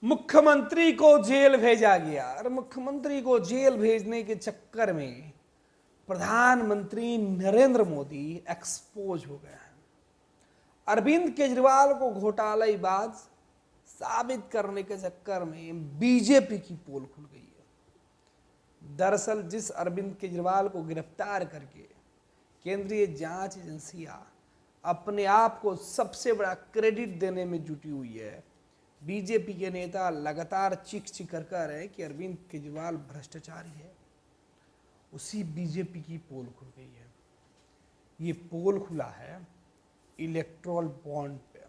मुख्यमंत्री को जेल भेजा गया और मुख्यमंत्री को जेल भेजने के चक्कर में प्रधानमंत्री नरेंद्र मोदी एक्सपोज हो गए हैं। अरविंद केजरीवाल को घोटालाबाज साबित करने के चक्कर में बीजेपी की पोल खुल गई है। दरअसल जिस अरविंद केजरीवाल को गिरफ्तार करके केंद्रीय जांच एजेंसियां अपने आप को सबसे बड़ा क्रेडिट देने में जुटी हुई है, बीजेपी के नेता लगातार चीख कर कह रहे हैं कि अरविंद केजरीवाल भ्रष्टाचारी है। उसी बीजेपी की पोल खुल गई है। ये पोल खुला है इलेक्टोरल बॉन्ड पे।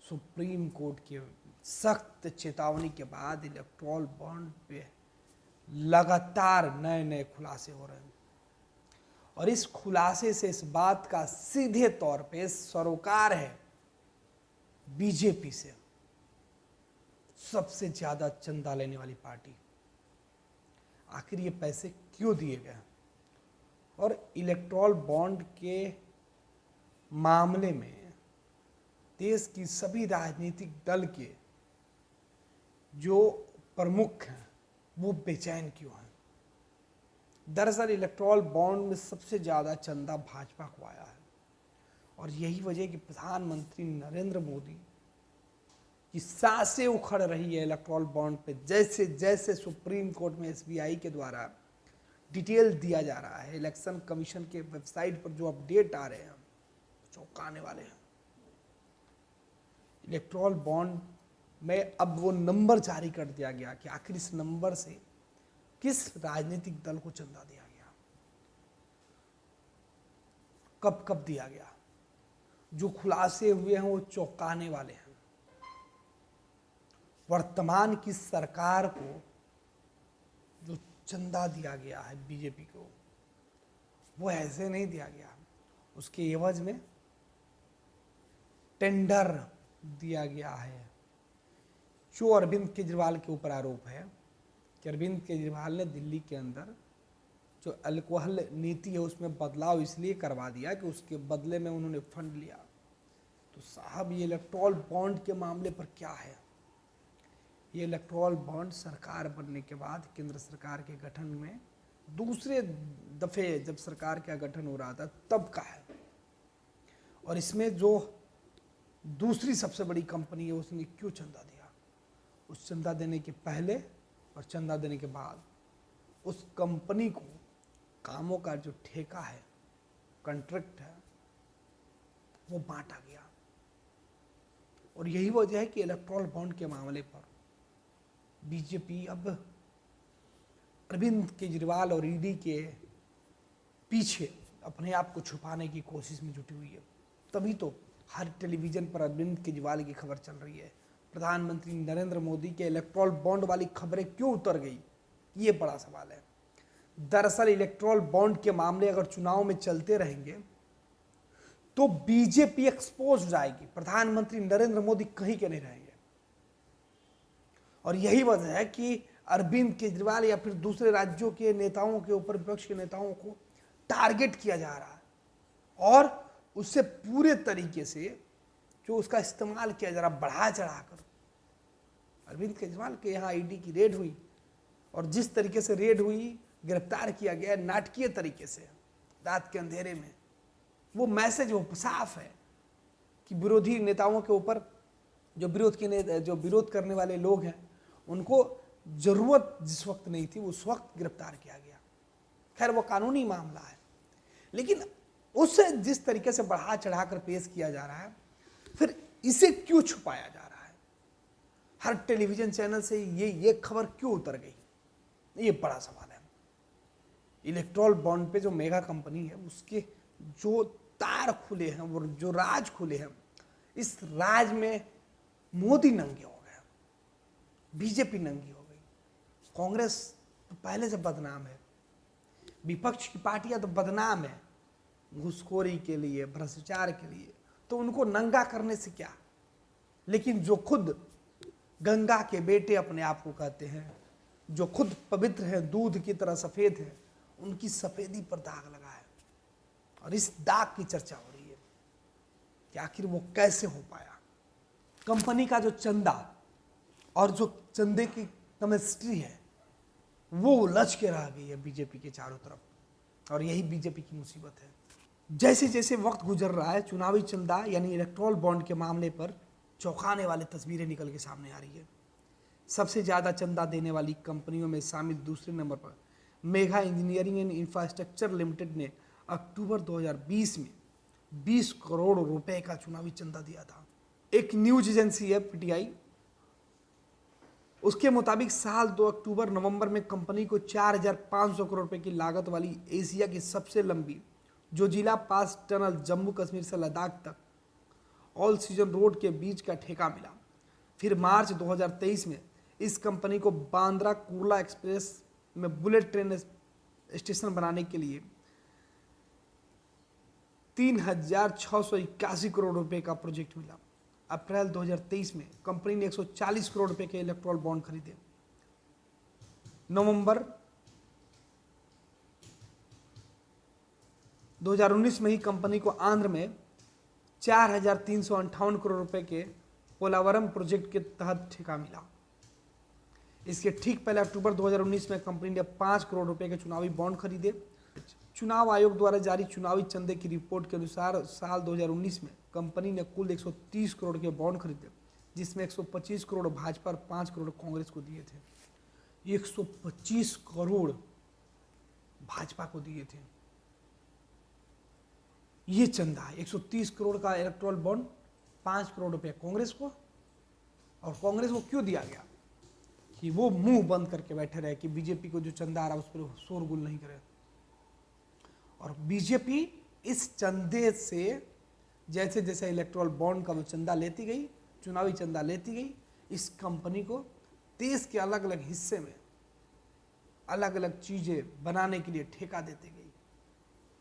सुप्रीम कोर्ट के सख्त चेतावनी के बाद इलेक्टोरल बॉन्ड पे लगातार नए नए खुलासे हो रहे हैं और इस खुलासे से इस बात का सीधे तौर पे सरोकार है बीजेपी से सबसे ज्यादा चंदा लेने वाली पार्टी। आखिर ये पैसे क्यों दिए गए और इलेक्टोरल बॉन्ड के मामले में देश की सभी राजनीतिक दल के जो प्रमुख हैं वो बेचैन क्यों हैं? दरअसल इलेक्टोरल बॉन्ड में सबसे ज्यादा चंदा भाजपा को आया है और यही वजह कि प्रधानमंत्री नरेंद्र मोदी की सांसें उखड़ रही है इलेक्टोरल बॉन्ड पे। जैसे जैसे सुप्रीम कोर्ट में एसबीआई के द्वारा डिटेल दिया जा रहा है, इलेक्शन कमीशन के वेबसाइट पर जो अपडेट आ रहे हैं चौंकाने वाले हैं। इलेक्टोरल बॉन्ड में अब वो नंबर जारी कर दिया गया कि आखिर इस नंबर से किस राजनीतिक दल को चंदा दिया गया, कब कब दिया गया। जो खुलासे हुए हैं वो चौंकाने वाले हैं। वर्तमान की सरकार को जो चंदा दिया गया है बीजेपी को, वो ऐसे नहीं दिया गया। उसके एवज में टेंडर दिया गया है। जो अरविंद केजरीवाल के ऊपर आरोप है कि अरविंद केजरीवाल ने दिल्ली के अंदर जो अल्कोहल नीति है उसमें बदलाव इसलिए करवा दिया कि उसके बदले में उन्होंने फंड लिया। तो साहब ये इलेक्टोरल बॉन्ड के मामले पर क्या है? ये इलेक्टोरल बॉन्ड सरकार बनने के बाद केंद्र सरकार के गठन में दूसरे दफे जब सरकार का गठन हो रहा था तब का है। और इसमें जो दूसरी सबसे बड़ी कंपनी है उसने क्यों चंदा दिया? उस चंदा देने के पहले और चंदा देने के बाद उस कंपनी को कामों का जो ठेका है, कॉन्ट्रैक्ट है, वो बांटा गया। और यही वजह है कि इलेक्टोरल बॉन्ड के मामले पर बीजेपी अब अरविंद केजरीवाल और ईडी के पीछे अपने आप को छुपाने की कोशिश में जुटी हुई है। तभी तो हर टेलीविजन पर अरविंद केजरीवाल की खबर चल रही है। प्रधानमंत्री नरेंद्र मोदी के इलेक्टोरल बॉन्ड वाली खबरें क्यों उतर गई, ये बड़ा सवाल है। दरअसल इलेक्टोरल बॉन्ड के मामले अगर चुनाव में चलते रहेंगे तो बीजेपी एक्सपोज हो जाएगी। प्रधानमंत्री नरेंद्र मोदी कहीं के नहीं रहेंगे। और यही वजह है कि अरविंद केजरीवाल या फिर दूसरे राज्यों के नेताओं के ऊपर, विपक्ष के नेताओं को टारगेट किया जा रहा है और उससे पूरे तरीके से जो उसका इस्तेमाल किया जा रहा, बढ़ा चढ़ाकर। अरविंद केजरीवाल के यहाँ ईडी की रेड हुई और जिस तरीके से रेड हुई, गिरफ्तार किया गया नाटकीय तरीके से रात के अंधेरे में, वो मैसेज वो साफ है कि विरोधी नेताओं के ऊपर जो विरोध करने वाले लोग हैं उनको जरूरत जिस वक्त नहीं थी उस वक्त गिरफ्तार किया गया। खैर वो कानूनी मामला है, लेकिन उसे जिस तरीके से बढ़ा चढ़ाकर पेश किया जा रहा है, फिर इसे क्यों छुपाया जा रहा है? हर टेलीविजन चैनल से ये खबर क्यों उतर गई, ये बड़ा सवाल है। इलेक्टोरल बॉन्ड पे जो मेगा कंपनी है उसके जो तार खुले हैं, वो जो राज खुले हैं, इस राज में मोदी नंगे हो गए, बीजेपी नंगी हो गई। कांग्रेस तो पहले से बदनाम है, विपक्ष की पार्टियां तो बदनाम है घूसखोरी के लिए, भ्रष्टाचार के लिए, तो उनको नंगा करने से क्या। लेकिन जो खुद गंगा के बेटे अपने आप को कहते हैं, जो खुद पवित्र हैं, दूध की तरह सफेद है, उनकी सफेदी पर दाग लगा है और इस दाग की चर्चा हो रही है कि आखिर वो कैसे हो पाया। कंपनी का जो चंदा और जो चंदे की केमिस्ट्री है वो उलझ के रह गई है बीजेपी के चारों तरफ, और यही बीजेपी की मुसीबत है। जैसे जैसे वक्त गुजर रहा है, चुनावी चंदा यानी इलेक्टोरल बॉन्ड के मामले पर चौंकाने वाली तस्वीरें निकल के सामने आ रही है। सबसे ज़्यादा चंदा देने वाली कंपनियों में शामिल दूसरे नंबर पर mega engineering and infrastructure limited ने अक्टूबर 2020 में 20 करोड़ रुपए का चुनावी चंदा दिया था। एक न्यूज एजेंसी है पीटीआई, उसके मुताबिक साल 2 अक्टूबर नवंबर में कंपनी को 4,500 करोड़ रुपए की लागत वाली एशिया की सबसे लंबी जो जिला पास टनल जम्मू कश्मीर से लद्दाख तक ऑल सीजन रोड के बीच का ठेका मिला। फिर मार्च 2023 में इस कंपनी को बांद्रा कुर्ला एक्सप्रेस में बुलेट ट्रेन स्टेशन बनाने के लिए 3,681 करोड़ रुपए का प्रोजेक्ट मिला। अप्रैल 2023 में कंपनी ने 140 करोड़ रुपए के इलेक्टोरल बॉन्ड खरीदे। नवंबर 2019 में ही कंपनी को आंध्र में 4,358 करोड़ रुपए के पोलावरम प्रोजेक्ट के तहत ठेका मिला। इसके ठीक पहले अक्टूबर 2019 में कंपनी ने 5 करोड़ रुपए के चुनावी बॉन्ड खरीदे। चुनाव आयोग द्वारा जारी चुनावी चंदे की रिपोर्ट के अनुसार साल 2019 में कंपनी ने कुल 130 करोड़ के बॉन्ड खरीदे, जिसमें 125 करोड़ भाजपा और 5 करोड़ कांग्रेस को दिए थे। 125 करोड़ भाजपा को दिए थे। ये चंदा है 130 करोड़ का इलेक्टोरल बॉन्ड, 5 करोड़ रुपए कांग्रेस को। और कांग्रेस को क्यों दिया गया? कि वो मुंह बंद करके बैठे रहे कि बीजेपी को जो चंदा आ रहा है उस पर शोरगुल नहीं करे। और बीजेपी इस चंदे से जैसे जैसे इलेक्टोरल बॉन्ड का वो चंदा लेती गई, चुनावी चंदा लेती गई, इस कंपनी को देश के अलग अलग हिस्से में अलग अलग चीजें बनाने के लिए ठेका देती गई।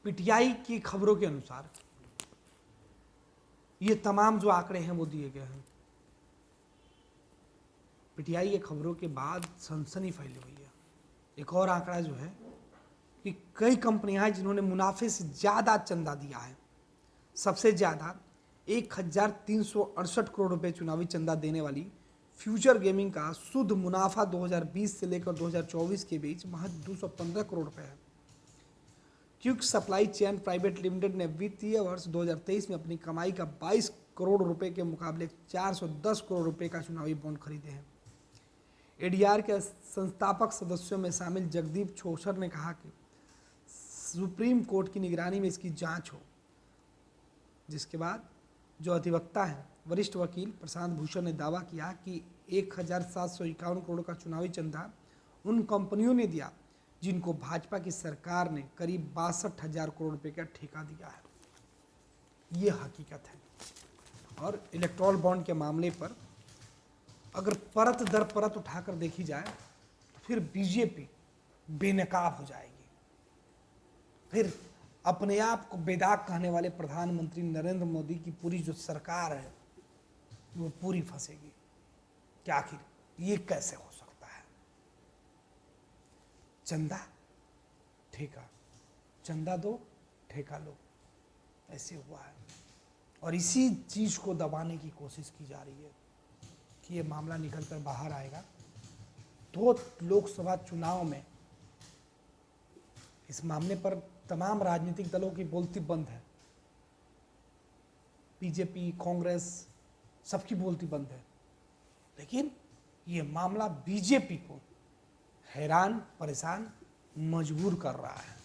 पीटीआई की खबरों के अनुसार ये तमाम जो आंकड़े हैं वो दिए गए हैं। पीटीआई के खबरों के बाद सनसनी फैली हुई है। एक और आंकड़ा जो है कि कई कंपनियां हैं जिन्होंने मुनाफे से ज़्यादा चंदा दिया है। सबसे ज़्यादा 1,368 करोड़ रुपए चुनावी चंदा देने वाली फ्यूचर गेमिंग का शुद्ध मुनाफा 2020 से लेकर 2024 के बीच महज 215 करोड़ रुपए है। Quick supply chain private limited ने वित्तीय वर्ष 2023 में अपनी कमाई का 22 करोड़ रुपए के मुकाबले 410 करोड़ रुपए का चुनावी बॉन्ड खरीदे हैं। एडीआर के संस्थापक सदस्यों में शामिल जगदीप छोसर ने कहा कि सुप्रीम कोर्ट की निगरानी में इसकी जांच हो, जिसके बाद जो अधिवक्ता हैं वरिष्ठ वकील प्रशांत भूषण ने दावा किया कि 1,751 करोड़ का चुनावी चंदा उन कंपनियों ने दिया जिनको भाजपा की सरकार ने करीब 62,000 करोड़ रुपए का ठेका दिया है। ये हकीकत है। और इलेक्टोरल बॉन्ड के मामले पर अगर परत दर परत उठाकर देखी जाए तो फिर बीजेपी बेनकाब हो जाएगी। फिर अपने आप को बेदाग कहने वाले प्रधानमंत्री नरेंद्र मोदी की पूरी जो सरकार है वो पूरी फंसेगी कि आखिर ये कैसे हो सकता है। चंदा ठेका, चंदा दो ठेका लो, ऐसे हुआ है। और इसी चीज को दबाने की कोशिश की जा रही है कि ये मामला निकलकर बाहर आएगा तो लोकसभा चुनाव में इस मामले पर तमाम राजनीतिक दलों की बोलती बंद है। बीजेपी, कांग्रेस, सबकी बोलती बंद है। लेकिन ये मामला बीजेपी को हैरान, परेशान, मजबूर कर रहा है।